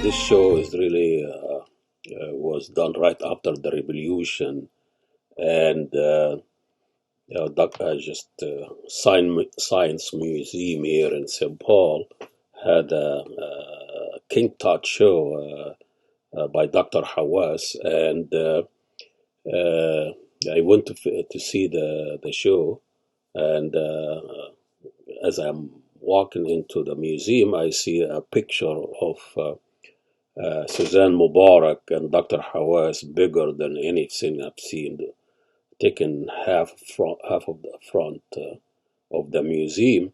this show is really was done right after the revolution, and just Science Museum here in St. Paul had a King Tut show by Dr. Hawass, and I went to see the show, and as I'm walking into the museum, I see a picture of Hosni Mubarak and Dr. Hawass, bigger than anything I've seen, taken half of the front of the museum,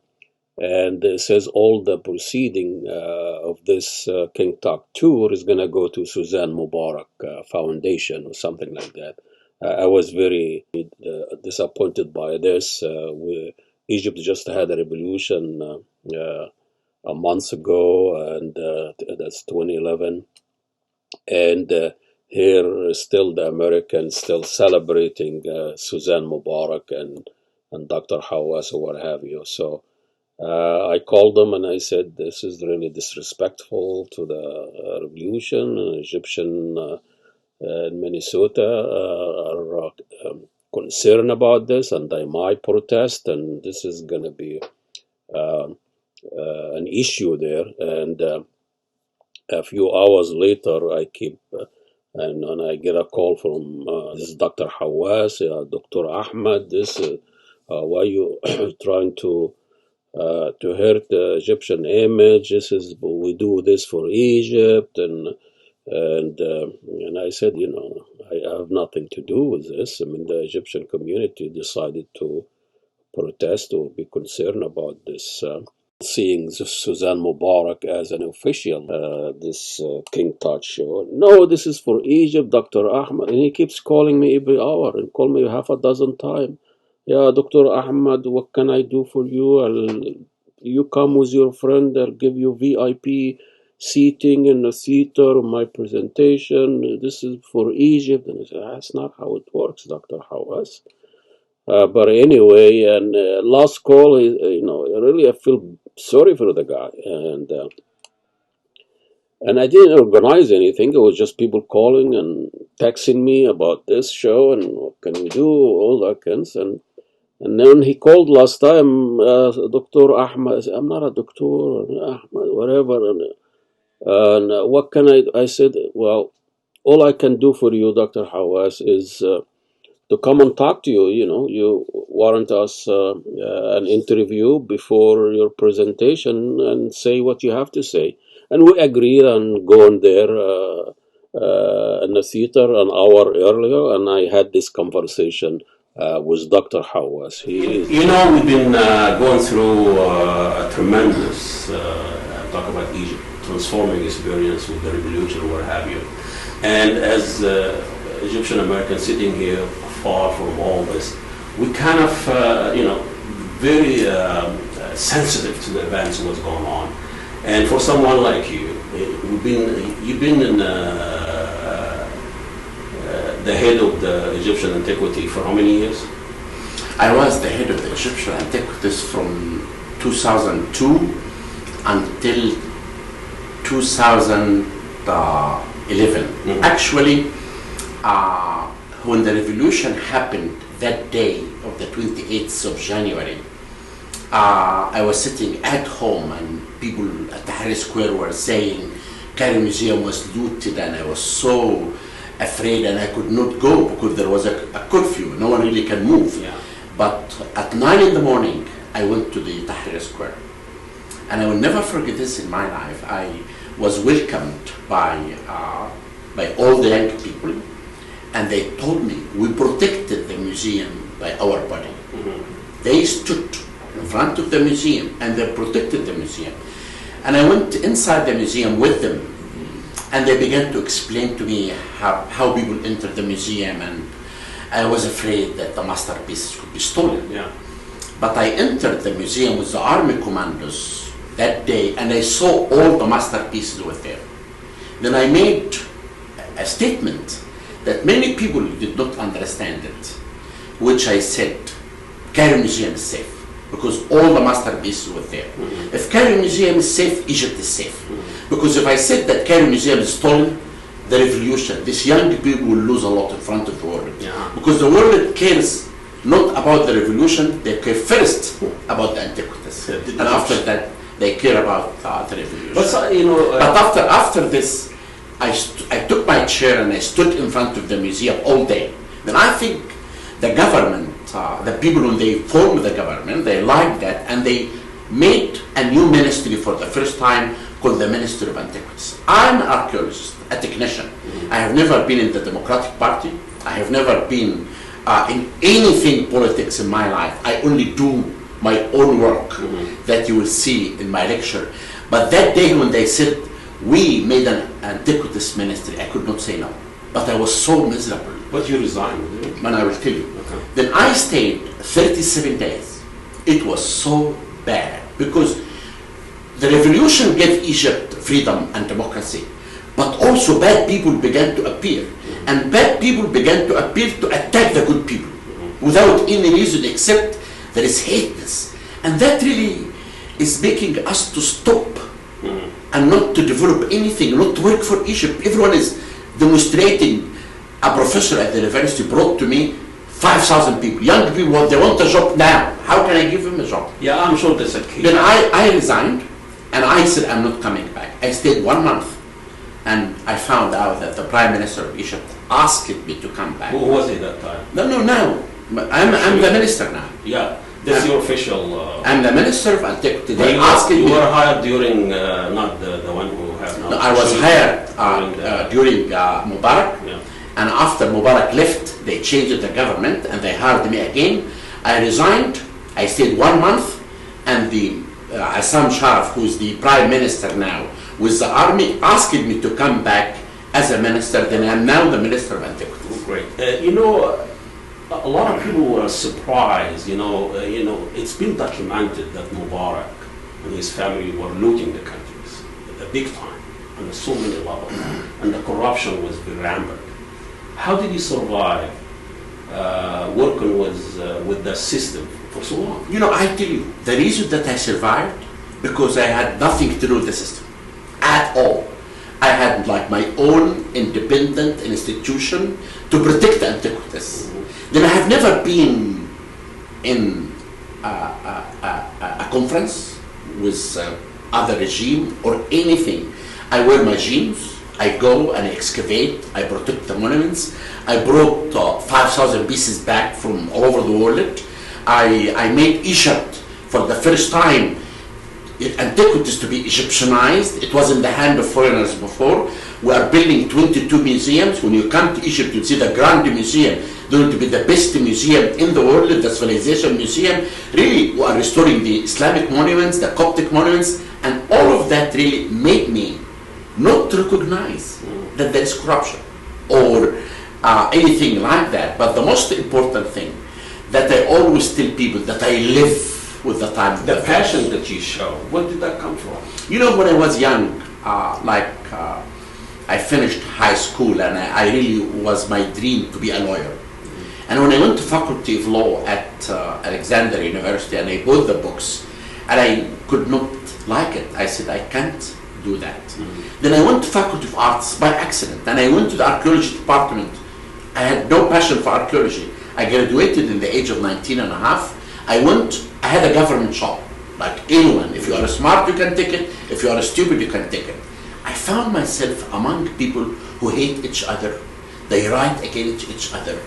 and it says all the proceeding of this King Tut tour is going to go to Hosni Mubarak Foundation or something like that. I was very disappointed by this. Egypt just had a revolution a month ago, and that's 2011. And here, still the Americans still celebrating Hosni Mubarak and Dr. Hawass or what have you. So I called them and I said, this is really disrespectful to the revolution. Egyptian in Minnesota are concerned about this, and I might protest, and this is going to be an issue there. And a few hours later, I keep and I get a call from this is Dr. Hawass, Dr. Ahmed. This why you trying to hurt the Egyptian image? This is we do this for Egypt, and I said, I have nothing to do with this. I mean, the Egyptian community decided to protest or be concerned about this, seeing Hosni Mubarak as an official, this King Tut show. No, this is for Egypt, Dr. Ahmed. And he keeps calling me every hour and call me half a dozen times. Yeah, Dr. Ahmed, what can I do for you? You come with your friend, I'll give you VIP seating in the theater of my presentation. This is for Egypt. And I said, that's not how it works, Dr. Hawass. But anyway, and last call, really I feel sorry for the guy. And I didn't organize anything. It was just people calling and texting me about this show and what can we do, all that kinds. And then he called last time, Dr. Ahmed. I said, I'm not a doctor, Ahmed, whatever. And what can I said, well, all I can do for you, Dr. Hawass, is to come and talk to you. You warrant us an interview before your presentation and say what you have to say. And we agreed on going there in the theater an hour earlier, and I had this conversation with Dr. Hawass. We've been going through a tremendous, talk about Egypt, transforming experience with the revolution or what have you. And as Egyptian Americans sitting here far from all this, we kind of, very sensitive to the events of what's going on. And for someone like you, you've been in the head of the Egyptian Antiquity for how many years? I was the head of the Egyptian Antiquities from 2002 until 2011. Mm-hmm. Actually, when the revolution happened that day of the 28th of January, I was sitting at home and people at Tahrir Square were saying Cairo Museum was looted, and I was so afraid and I could not go because there was a curfew. No one really can move. Yeah. But at 9 in the morning, I went to the Tahrir Square. And I will never forget this in my life. I was welcomed by all the young people, and they told me we protected the museum by our body. Mm-hmm. They stood in front of the museum and they protected the museum. And I went inside the museum with them, and they began to explain to me how people enter the museum, and I was afraid that the masterpieces could be stolen. Yeah. But I entered the museum with the army commandos that day, and I saw all the masterpieces were there. Then I made a statement that many people did not understand it, which I said, Cairo Museum is safe, because all the masterpieces were there. Mm-hmm. If Cairo Museum is safe, Egypt is safe. Mm-hmm. Because if I said that Cairo Museum is stolen, the revolution, these young people will lose a lot in front of the world. Yeah. Because the world cares not about the revolution, they care first about the antiquities. Yeah, And after that, they care about the revolution. But you know, But after this, I took my chair and I stood in front of the museum all day. Then I think the government, the people when they formed the government, they liked that and they made a new ministry for the first time called the Ministry of Antiquities. I'm an archaeologist, a technician. I have never been in the Democratic Party. I have never been in anything politics in my life. I only do my own work that you will see in my lecture. But that day when they said, we made an antiquities ministry, I could not say no. But I was so miserable. but you resigned, didn't you? And I will tell you. Okay. Then I stayed 37 days. It was so bad because the revolution gave Egypt freedom and democracy, but also bad people began to appear. And bad people began to appear to attack the good people without any reason except there is hateness. And that really is making us to stop and not to develop anything, not to work for Egypt. Everyone is demonstrating. A professor at the university brought to me 5,000 people, young people, they want a job now. How can I give them a job? Yeah, I'm sure that's a key. Then I resigned and I said I'm not coming back. I stayed 1 month and I found out that the Prime Minister of Egypt asked me to come back. Who was it that time? No, now. I'm the minister now. Yeah, that's your official... I'm the Minister of Antiquities. They They asked you me. were hired during, not the one who have now. No, I was hired during Mubarak. Yeah. And after Mubarak left, they changed the government and they hired me again. I resigned. I stayed 1 month, and the Assam Sharaf, who's the Prime Minister now, with the army, asked me to come back as a minister. Then I'm now the Minister of Antiquities. Great. You know, a lot of people were surprised. It's been documented that Mubarak and his family were looting the countries at the big time on so many levels, and the corruption was rampant. How did he survive working with the system for so long? You know, I tell you, the reason that I survived, because I had nothing to do with the system at all. I had like my own independent institution to protect the antiquities. Then I have never been in a conference with other regime or anything. I wear my jeans. I go and excavate, I protect the monuments. I brought 5,000 pieces back from all over the world. I made Egypt for the first time, antiquities to be Egyptianized. It was in the hand of foreigners before. We are building 22 museums. When you come to Egypt, you see the Grand Museum, going to be the best museum in the world, the Civilization Museum. Really, we are restoring the Islamic monuments, the Coptic monuments, and all of that really made me not to recognize that there is corruption or anything like that. But the most important thing that I always tell people that I live with the time. The passion that you show, where did that come from? You know, when I was young, I finished high school and I really was my dream to be a lawyer. And when I went to Faculty of Law at Alexandria University and I bought the books and I could not like it, I said, I can't do that. Then I went to Faculty of Arts by accident and I went to the archaeology department. I had no passion for archaeology. I graduated in the age of 19 and a half. I had a government job, like anyone. If you are smart, you can take it. If you are stupid, you can take it. I found myself among people who hate each other. They write against each other.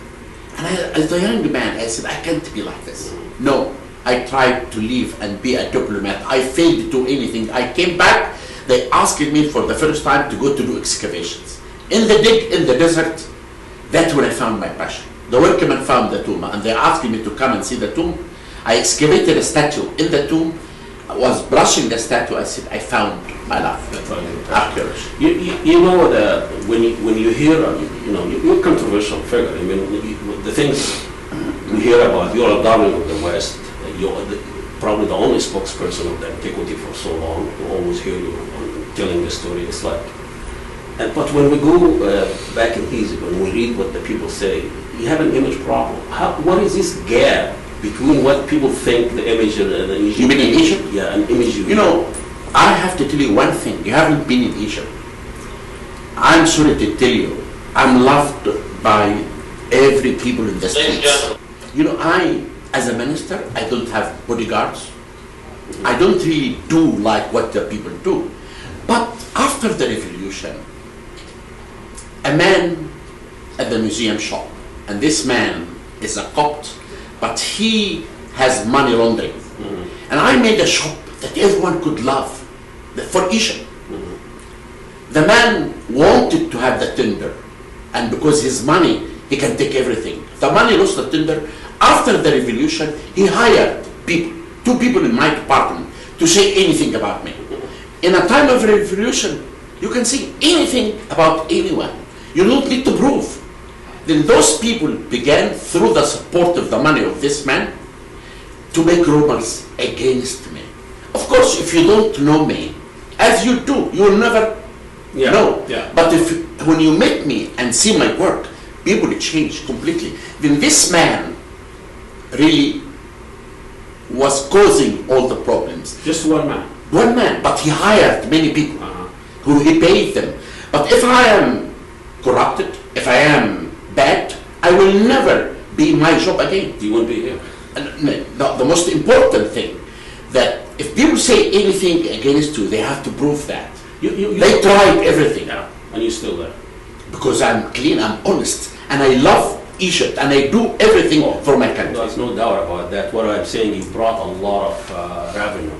And as a young man, I said, I can't be like this. No, I tried to leave and be a diplomat. I failed to do anything. I came back. They asked me for the first time to go to do excavations. In the dig, in the desert, that's when I found my passion. The workmen found the tomb and they asked me to come and see the tomb. I excavated a statue in the tomb. I was brushing the statue. I said, I found my love. Archaeology. You know that when you hear, you're a controversial figure. I mean, the things we hear about, you're a darling of the West. You're probably the only spokesperson of the antiquity for so long. We always hear you telling the story. It's like, but when we go back in Egypt, when we read what the people say, you have an image problem. What is this gap between what people think the image and the Egypt? You mean in Egypt? Yeah, an image. You know, I have to tell you one thing. You haven't been in Egypt. I'm sorry to tell you, I'm loved by every people in the streets. You know, as a minister, I don't have bodyguards. I don't really do like what the people do. But after the revolution, a man at the museum shop, and this man is a Copt, but he has money laundering. And I made a shop that everyone could love, for Egypt. The man wanted to have the tender, and because his money, he can take everything. The money lost the tender. After the revolution, he hired people, 2 people in my department, to say anything about me. In a time of revolution, you can say anything about anyone. You don't need to prove. Then those people began, through the support of the money of this man, to make rumors against me. Of course, if you don't know me, as you do, you will never know. Yeah. But when you meet me and see my work, people change completely. Then this man really was causing all the problems. Just one man. One man, but he hired many people who he paid them. But if I am corrupted, if I am bad, I will never be in my job again. You won't be here. And the most important thing, that if people say anything against you, they have to prove that. They tried everything. Yeah. And you're still there. Because I'm clean, I'm honest, and I love Egypt, and I do everything for my country. There's no doubt about that. What I'm saying, you brought a lot of revenue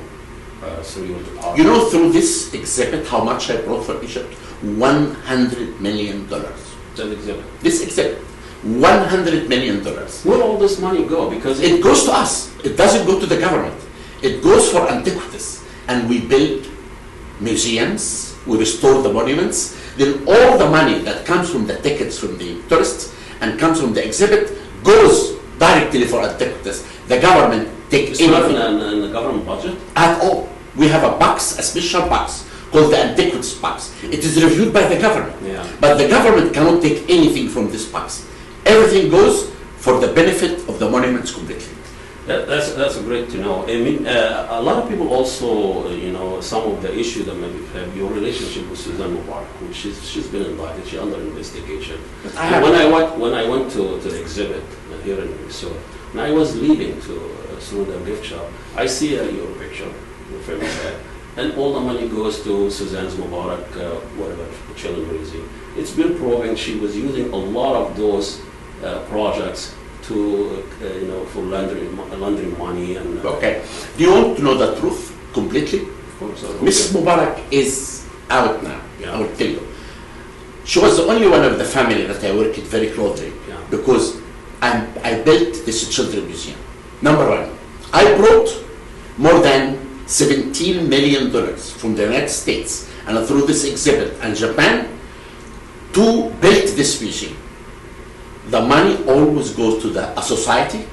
through your department. You know, through this exhibit, how much I brought for Egypt? $100 million. That exhibit. This exhibit, $100 million. Where all this money go? Because It goes to us. It doesn't go to the government. It goes for antiquities. And we build museums, we restore the monuments. Then all the money that comes from the tickets from the tourists and comes from the exhibit goes directly for antiquities. The government takes it's not anything in the government budget? at all. We have a box, a special box called the antiquities box. It is reviewed by the government. Yeah. But the government cannot take anything from this box. Everything goes for the benefit of the monuments completely. That's great to know. I mean, a lot of people also, some of the issue that maybe have your relationship with Susan Mubarak, which she's been invited, she's under investigation. When I went to the exhibit here in Minnesota, when I was leaving through the gift shop, I see your picture, your famous head, and all the money goes to Suzanne's Mubarak, whatever, children raising. It's been proven she was using a lot of those projects to, for laundering money and. Okay. Do you want to know the truth completely? Of course. Mrs. Mubarak is out now. Yeah. I will tell you. She was the only one of the family that I worked very closely because I built this children's museum. Number one, I brought more than $17 million from the United States and through this exhibit and Japan to build this museum. The money always goes to a society,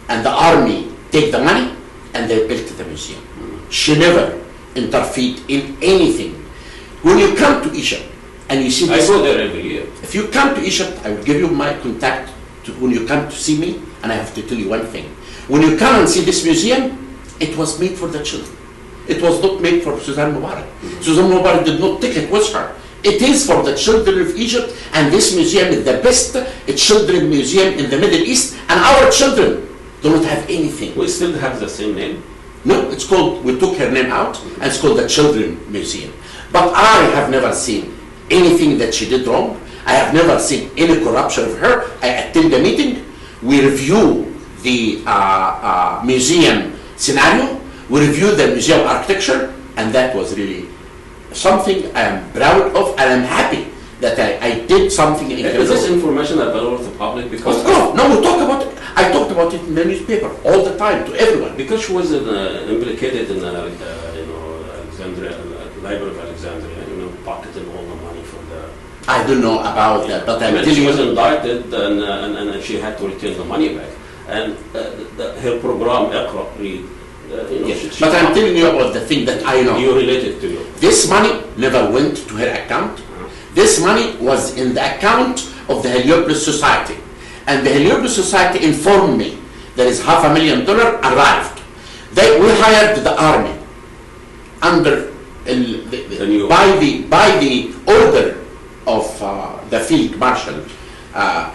and the army take the money and they built the museum. She never interfered in anything. When you come to Egypt and you see this, I go there every year. if you come to Egypt, I will give you my contact when you come to see me, and I have to tell you one thing. When you come and see this museum, it was made for the children. It was not made for Suzanne Mubarak. Suzanne Mubarak did not take it with her. It is for the children of Egypt, and this museum is the best children's museum in the Middle East, and our children do not have anything. We still have the same name. No, it's called, we took her name out, and it's called the Children's Museum. But I have never seen anything that she did wrong. I have never seen any corruption of her. I attend the meeting, we review the museum scenario, we review the museum architecture, and that was really something I am proud of, and I'm happy that I did something. Is this information available to the public? Because of course, no, we talk about it. I talked about it in the newspaper all the time to everyone. Because she was implicated in Alexandria, Library of Alexandria, pocketing all the money from the. I don't know about that, but I'm telling you. She was indicted, and she had to return the money back. And her program, Iqra, read. Yes. But I'm telling you about the thing that I know. You related to you. This money never went to her account. This money was in the account of the Heliopolis Society. And the Heliopolis Society informed me there is $500,000 arrived. We hired the army under by the order of the Field Marshal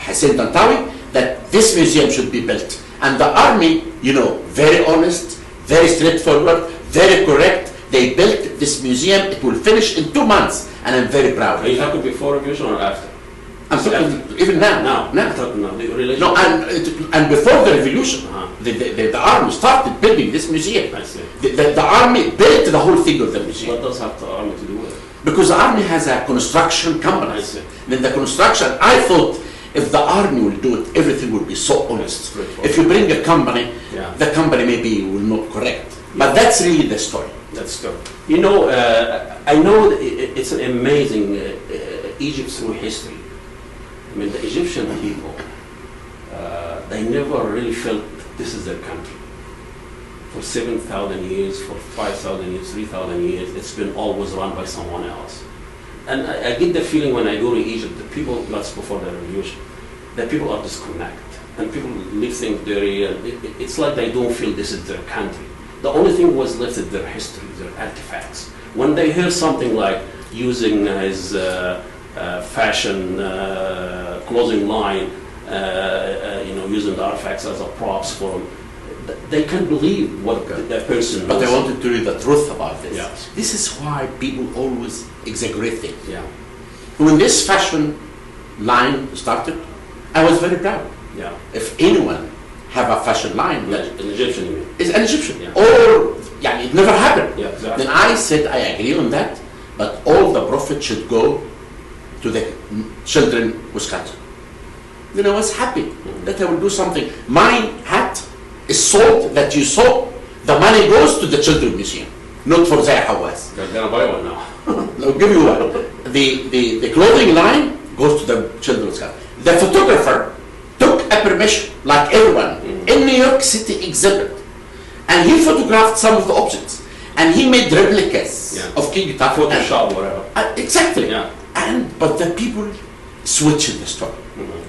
Hussein Tantawi, that this museum should be built. And the army, very honest, very straightforward, very correct. They built this museum. It will finish in 2 months, and I'm very proud. Are you talking before revolution or after? I'm talking even now. Now. Talking now. No, and before the revolution, the army started building this museum. I see. The army built the whole thing of the museum. What does have the army to do with it? Because the army has a construction company. I see. Then the construction, I thought if the army will do it, everything will be so honest. If you bring a company, the company maybe will not correct. But that's really the story. That's good. I know it's an amazing Egypt through history. I mean, the Egyptian people, they never really felt this is their country. For 7,000 years, for 5,000 years, 3,000 years, it's been always run by someone else. And I get the feeling when I go to Egypt, the people, that's before the revolution, that people are disconnected. And people live things dirty, and it's like they don't feel this is their country. The only thing was left is their history, their artifacts. When they hear something like using his fashion clothing line, using the artifacts as a props for them, they can't believe what that person knows. But they wanted to read the truth about this. Yes. This is why people always exaggerate things. Yeah. When this fashion line started, I was very proud. Yeah. If anyone have a fashion line that An Egyptian, you mean? is an Egyptian, Yeah. or it never happened. Yeah, exactly. Then I said I agree on that, but all the profit should go to the children with cancer. Then I was happy that I will do something. My hat is sold, that you saw, the money goes to the Children's Museum, not for Zahi Hawass. They're gonna buy one now. I'll give you one. The clothing line goes to the Children's Museum. The photographer took a permission, like everyone, in New York City exhibit, and he photographed some of the objects, and he made replicas of King Tut. Photoshop, whatever. Exactly. Yeah. But the people switched the story,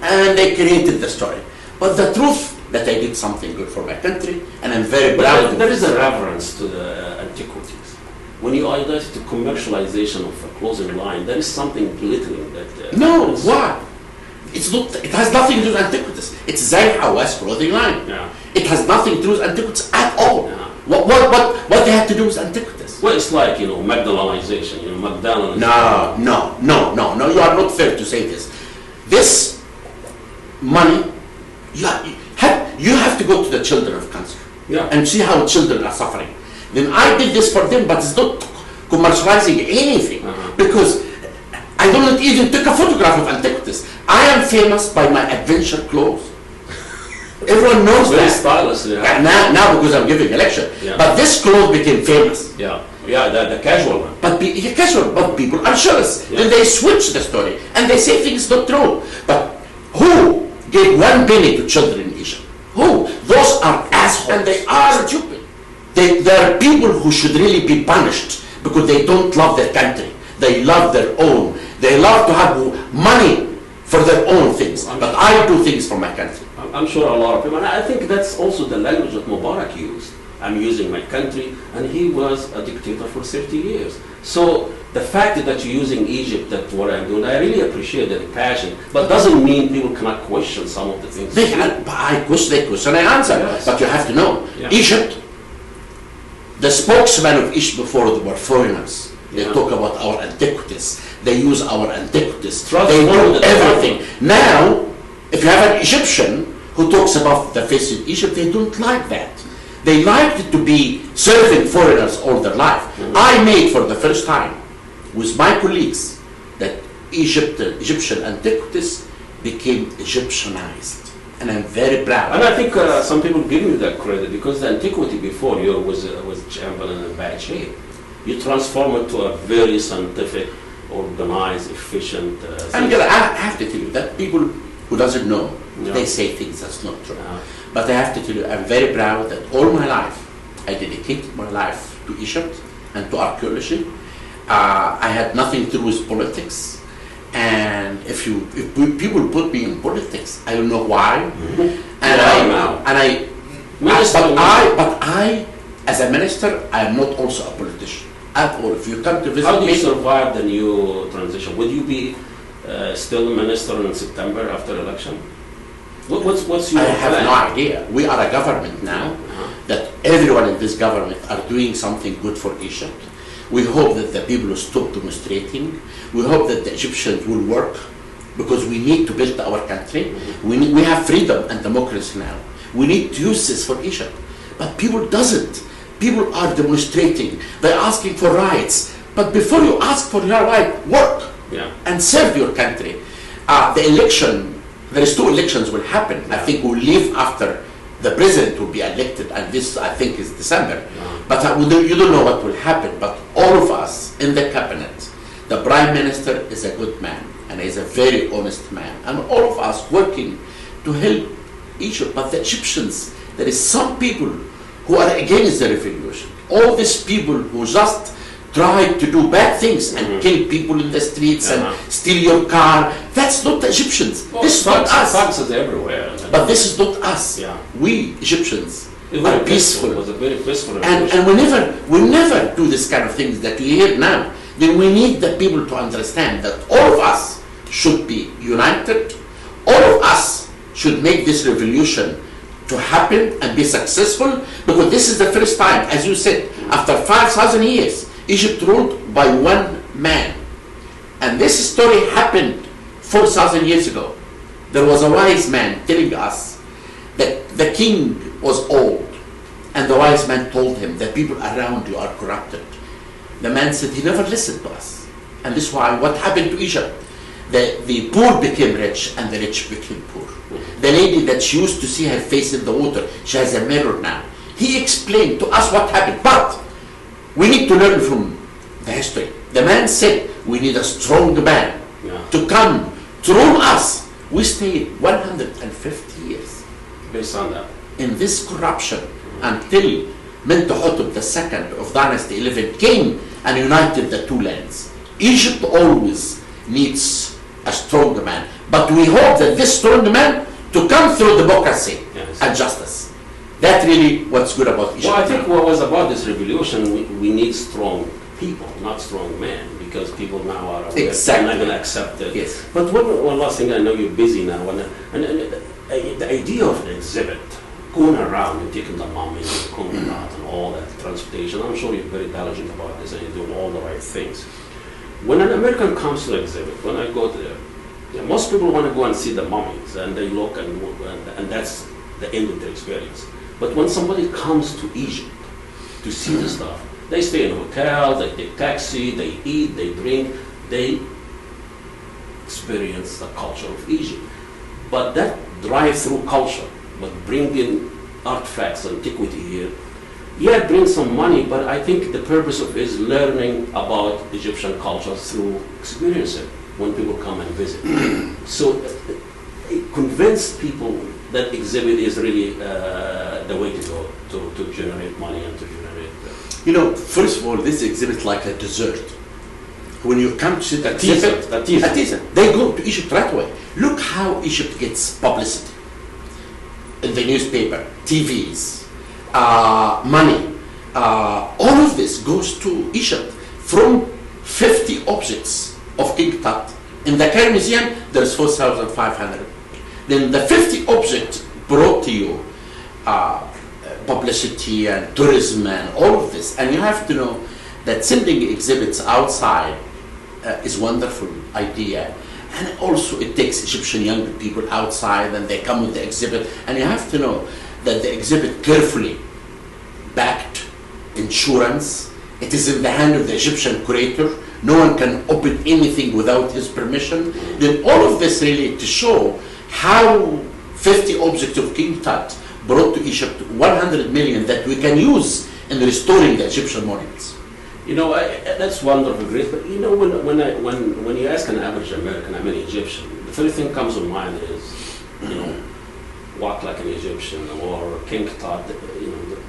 and they created the story. But the truth that I did something good for my country, and I'm very proud. There is a reverence to the antiquities. When you idolize the commercialization of a clothing line, there is something glittering that. No, why? It's not. It has nothing to do with antiquities. It's Zahi Hawass clothing line. Yeah. It has nothing to do with antiquities at all. Yeah. What they have to do with antiquities? Well, it's like McDonaldization. McDonald's. No. You are not fair to say this. This money, you have to go to the children of cancer and see how children are suffering. Then I did this for them, but it's not commercializing anything because I don't even take a photograph of antiquities. I am famous by my adventure clothes. Everyone knows Very that. stylish, Now because I'm giving a lecture. Yeah. But this clothes became famous. Yeah, the casual one. But casual, but people are jealous. Yeah. Then they switch the story and they say things not true. But who gave 1 penny to children in Egypt? Who? Those are assholes. And they are stupid. There are people who should really be punished because they don't love their country. They love their own. They love to have money for their own things. But I do things for my country. I'm sure a lot of people, and I think that's also the language that Mubarak used. I'm using my country, and he was a dictator for 30 years. So the fact that you're using Egypt, that what I'm doing, I really appreciate the passion, but doesn't mean people cannot question some of the things. I question, I answer. Yes. But you have to know, Yeah. Egypt, the spokesman of Egypt before they were foreigners. They talk about our antiquities. They use our antiquities. They do everything. Now, if you have an Egyptian who talks about the face of Egypt, they don't like that. They like it to be serving foreigners all their life. I made for the first time with my colleagues that Egyptian antiquities became Egyptianized. And I'm very proud. And I think some people give you that credit because the antiquity before you was jumbled in a bad shape. You transform it to a very scientific, organized, efficient. I have to tell you that people who doesn't know, they say things that's not true. But I have to tell you, I'm very proud that all my life, I dedicated my life to Egypt and to archaeology. I had nothing to do with politics. And if people put me in politics, I don't know why. But I, as a minister, I am not also a politician. at all. If you come to visit How do you me, survive the new transition? Will you be still minister in September after election? What's your I have plan? no idea. We are a government now, that everyone in this government are doing something good for Egypt. We hope that the people will stop demonstrating. We hope that the Egyptians will work, because we need to build our country. We have freedom and democracy now. We need to use this for Egypt. But people doesn't. People are demonstrating. They're asking for rights. But before you ask for your right, work and serve your country. The election, there is 2 elections will happen. I think we'll leave after the president will be elected, and this, I think, is December. But you don't know what will happen. But all of us in the cabinet, the prime minister is a good man, and he's a very honest man, and all of us working to help Egypt. But the Egyptians, there is some people who are against the revolution. All these people who just try to do bad things and kill people in the streets and steal your car. That's not the Egyptians. Well, this is not us. Thugs is everywhere. But this is not us. Yeah. We Egyptians It are was peaceful. It was a very peaceful And we never do this kind of things that we hear now. Then we need the people to understand that all of us should be united. All of us should make this revolution to happen and be successful, because this is the first time, as you said, after 5,000 years, Egypt ruled by one man. And this story happened 4,000 years ago. There was a wise man telling us that the king was old, and the wise man told him that people around you are corrupted. The man said he never listened to us. And this is why what happened to Egypt. The poor became rich and the rich became poor. The lady that she used to see her face in the water, she has a mirror now. He explained to us what happened, but we need to learn from the history. The man said we need a strong man to come to rule us. We stayed 150 years based on that in this corruption until Mentuhotep II of Dynasty 11 came and united the 2 lands. Egypt always needs a strong man, but we hope that this strong man to come through democracy and justice. That's really what's good about Egypt. Well, I think what was about this revolution, we need strong people, not strong men, because people now are aware they're not going to accept it. Yes. But one last thing, I know you're busy now, and the idea of an exhibit, going around and taking the mummy and the coconut and all that transportation, I'm sure you're very intelligent about this and you're doing all the right things. When an American comes to the exhibit, when I go there, most people want to go and see the mummies, and they look, and that's the end of their experience. But when somebody comes to Egypt to see the stuff, they stay in hotels, they take taxi, they eat, they drink, they experience the culture of Egypt. But that drive-through culture, but bringing artifacts, antiquity here, it brings some money, but I think the purpose of it is learning about Egyptian culture through experiencing when people come and visit. So convince people that exhibit is really the way to go to generate money and to generate. First of all, this exhibit is like a dessert. When you come to see the teaser, they go to Egypt right away. Look how Egypt gets publicity in the newspaper, TVs, money. All of this goes to Egypt from 50 objects of King Tut. In the Cairo Museum, there's 4,500. Then the 50 objects brought to you publicity and tourism and all of this. And you have to know that sending exhibits outside is a wonderful idea. And also it takes Egyptian young people outside and they come with the exhibit. And you have to know that the exhibit carefully backed, insurance. It is in the hand of the Egyptian curator. No one can open anything without his permission. Then all of this really to show how 50 objects of King Tut brought to Egypt 100 million that we can use in restoring the Egyptian monuments. That's wonderful, great. But when you ask an average American, I'm an Egyptian, the first thing comes to mind is, walk like an Egyptian or King Tut.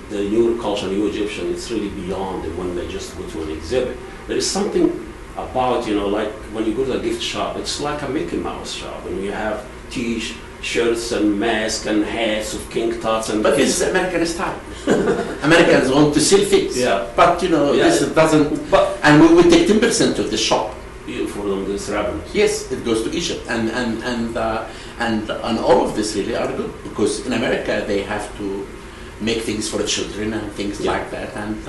The new culture, new Egyptian, it's really beyond the one they just go to an exhibit. There is something about, like when you go to a gift shop, it's like a Mickey Mouse shop, and you have Tish shirts and masks and hats of king tuts and. But this is American style. Americans want to sell things. Yeah. But this doesn't. But and we take 10% of the shop. For them, this revenue. Yes, it goes to Egypt, and all of this really are good, because in America they have to make things for the children and things like that, and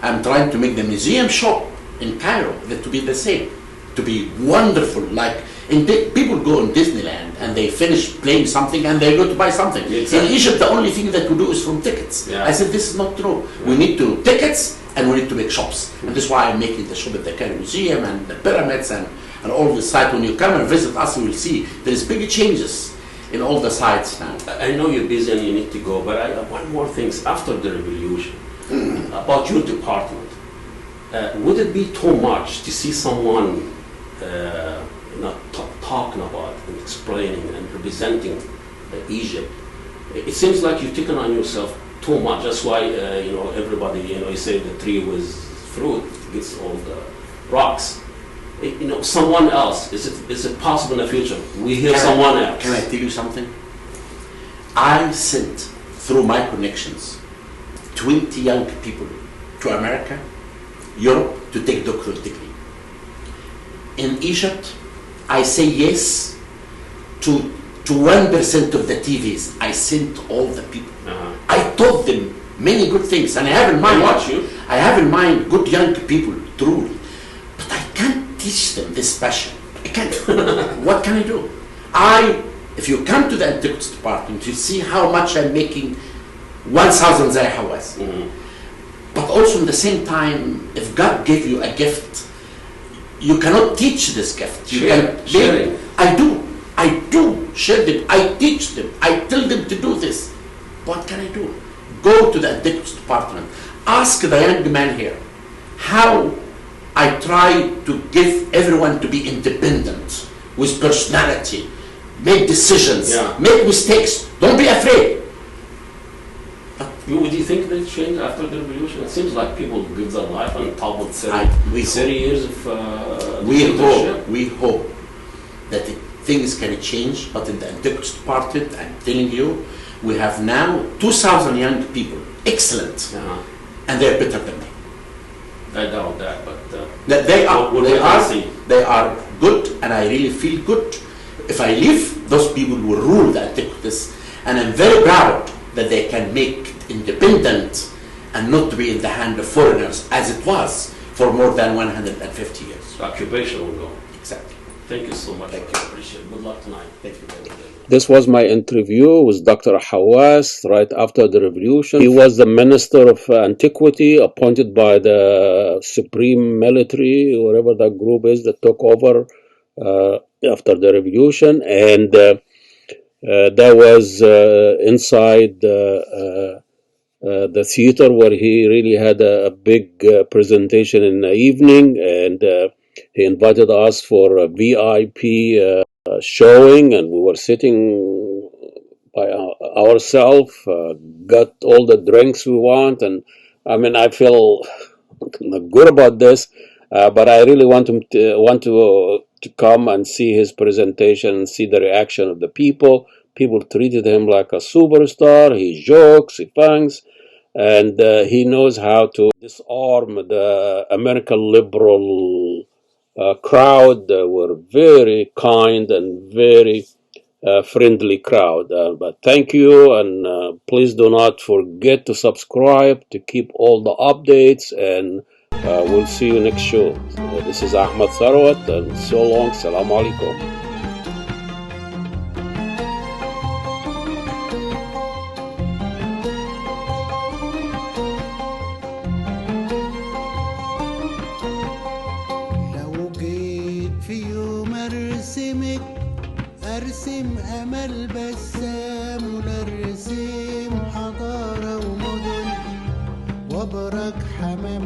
I'm trying to make the museum shop in Cairo that to be the same, to be wonderful. Like people go in Disneyland and they finish playing something and they go to buy something. Exactly. In Egypt, the only thing that we do is from tickets. Yeah. I said this is not true. Yeah. We need to tickets. And we need to make shops. And that's why I'm making the shop at the Cairo Museum and the pyramids and all the sites. When you come and visit us, you will see there's big changes in all the sites now. I know you're busy and you need to go, but I have one more thing. After the revolution, about your department, would it be too much to see someone not talking about and explaining and representing Egypt? It seems like you've taken on yourself too much. That's why everybody you say the tree was fruit gets all the rocks. Someone else. Is it possible in the future we hear someone else? Can I tell you something? I sent through my connections 20 young people to America, Europe to take doctoral degree. In Egypt, I say yes to 1% of the TVs. I sent all the people. I taught them many good things, and I have in mind. I have in mind good young people, truly, but I can't teach them this passion. I can't. What can I do? If you come to the Antiquities department, you see how much I'm making. 1,000 Zahi Hawass. But also at the same time, if God gave you a gift, you cannot teach this gift. Sharing. I do share them. I teach them. I tell them to do this. What can I do? Go to the Antiquities department. Ask the young man here how I try to give everyone to be independent, with personality, make decisions, make mistakes. Don't be afraid. Would you think they changed after the revolution? It seems like people give their life on top of 30 years of we hope that things can change, but in the Antiquities department, I'm telling you, we have now 2,000 young people, excellent, and they're better than me. I doubt that, but they are good, and I really feel good. If I leave, those people will rule the Antiquities, and I'm very proud that they can make it independent and not to be in the hand of foreigners, as it was for more than 150 years. The occupation will go. Exactly. Thank you so much. Thank you. I appreciate it. Good luck tonight. Thank you very much. This was my interview with Dr. Hawass right after the revolution. He was the Minister of Antiquity appointed by the Supreme Military, whatever that group is that took over after the revolution. And that was inside the theater, where he really had a big presentation in the evening, and he invited us for a VIP showing, and we were sitting by ourselves, got all the drinks we want, and I mean, I feel good about this, but I really want to come and see his presentation and see the reaction of the people. People treated him like a superstar. He jokes, he thanks, and he knows how to disarm the American liberal crowd. They were very kind and very friendly crowd. But thank you, and please do not forget to subscribe to keep all the updates, and we'll see you next show. This is Ahmed Tharwat, and so long. Salam alaikum. أرسم أمل بسام ونرسم حضارة ومدن وبرك حمام